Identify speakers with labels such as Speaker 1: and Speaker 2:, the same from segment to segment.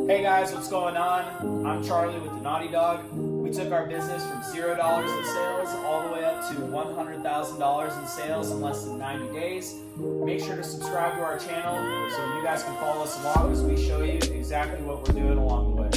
Speaker 1: Hey guys, what's going on? I'm Charlie with the Naughty Dog. We took our business from $0 in sales all the way up to $100,000 in sales in less than 90 days. Make sure to subscribe to our channel so you guys can follow us along as we show you exactly what we're doing along the way.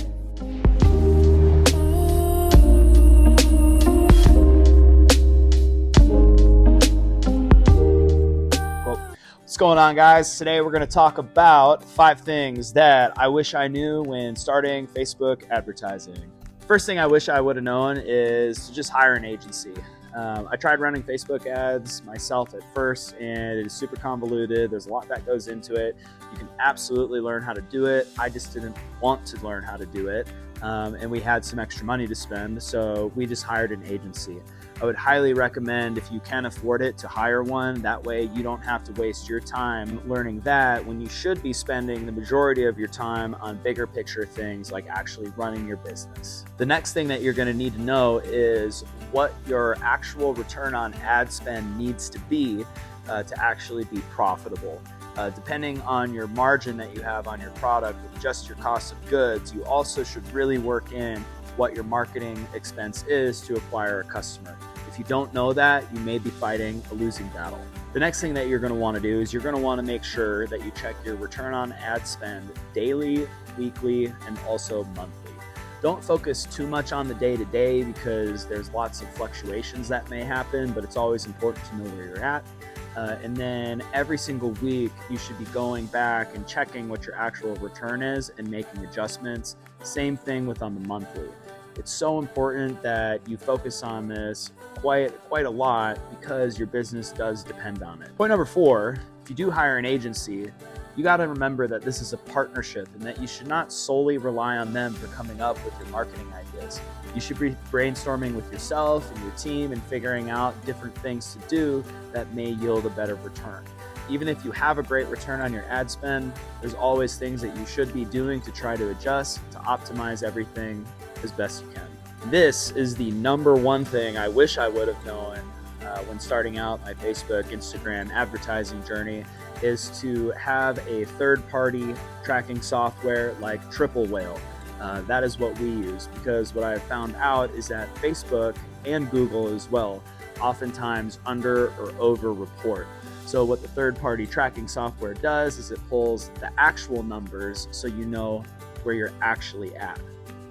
Speaker 1: What's going on, guys? Today we're going to talk about 5 things that I wish I knew when starting Facebook advertising. First thing I wish I would have known is to just hire an agency. I tried running Facebook ads myself at first, and it is super convoluted. There's a lot that goes into it. You can absolutely learn how to do it. I just didn't want to learn how to do it, and we had some extra money to spend, so we just hired an agency. I would highly recommend, if you can afford it, to hire one. That way you don't have to waste your time learning that when you should be spending the majority of your time on bigger picture things like actually running your business. The next thing that you're going to need to know is what your actual return on ad spend needs to be to actually be profitable. Depending on your margin that you have on your product with just your cost of goods, you also should really work in what your marketing expense is to acquire a customer. If you don't know that, you may be fighting a losing battle. The next thing that you're going to want to do is you're going to want to make sure that you check your return on ad spend daily, weekly, and also monthly. Don't focus too much on the day-to-day because there's lots of fluctuations that may happen, but it's always important to know where you're at. And then every single week, you should be going back and checking what your actual return is and making adjustments. Same thing with on the monthly. It's so important that you focus on this quite a lot because your business does depend on it. Point number 4, if you do hire an agency, you got to remember that this is a partnership and that you should not solely rely on them for coming up with your marketing ideas. You should be brainstorming with yourself and your team and figuring out different things to do that may yield a better return. Even if you have a great return on your ad spend, there's always things that you should be doing to try to adjust, to optimize everything as best you can. This is the number 1 thing I wish I would have known when starting out my Facebook, Instagram advertising journey, is to have a third-party tracking software like Triple Whale. That is what we use, because what I've found out is that Facebook and Google as well oftentimes under or over report. So what the third-party tracking software does is it pulls the actual numbers so you know where you're actually at.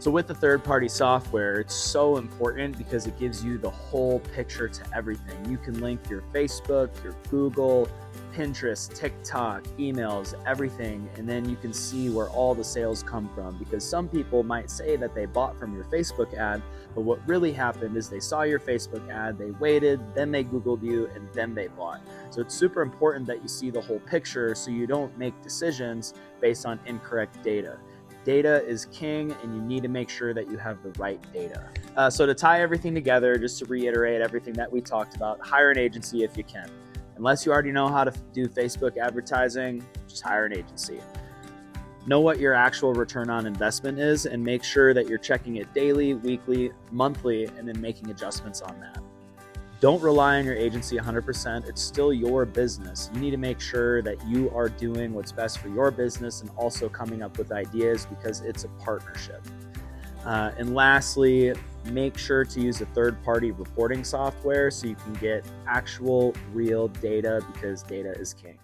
Speaker 1: So with the third-party software, it's so important because it gives you the whole picture to everything. You can link your Facebook, your Google, Pinterest, TikTok, emails, everything, and then you can see where all the sales come from, because some people might say that they bought from your Facebook ad, but what really happened is they saw your Facebook ad, they waited, then they Googled you, and then they bought. So it's super important that you see the whole picture so you don't make decisions based on incorrect data. Data is king, and you need to make sure that you have the right data. So to tie everything together, just to reiterate everything that we talked about, hire an agency if you can. Unless you already know how to do Facebook advertising, just hire an agency. Know what your actual return on investment is and make sure that you're checking it daily, weekly, monthly, and then making adjustments on that. Don't rely on your agency 100%. It's still your business. You need to make sure that you are doing what's best for your business and also coming up with ideas, because it's a partnership. And lastly, make sure to use a third-party reporting software so you can get actual real data, because data is king.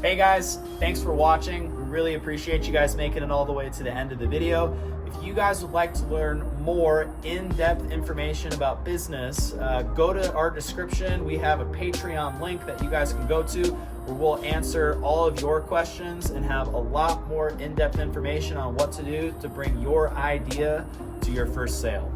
Speaker 1: Hey guys, thanks for watching. We really appreciate you guys making it all the way to the end of the video. If you guys would like to learn more in-depth information about business, go to our description. We have a Patreon link that you guys can go to where we'll answer all of your questions and have a lot more in-depth information on what to do to bring your idea to your first sale.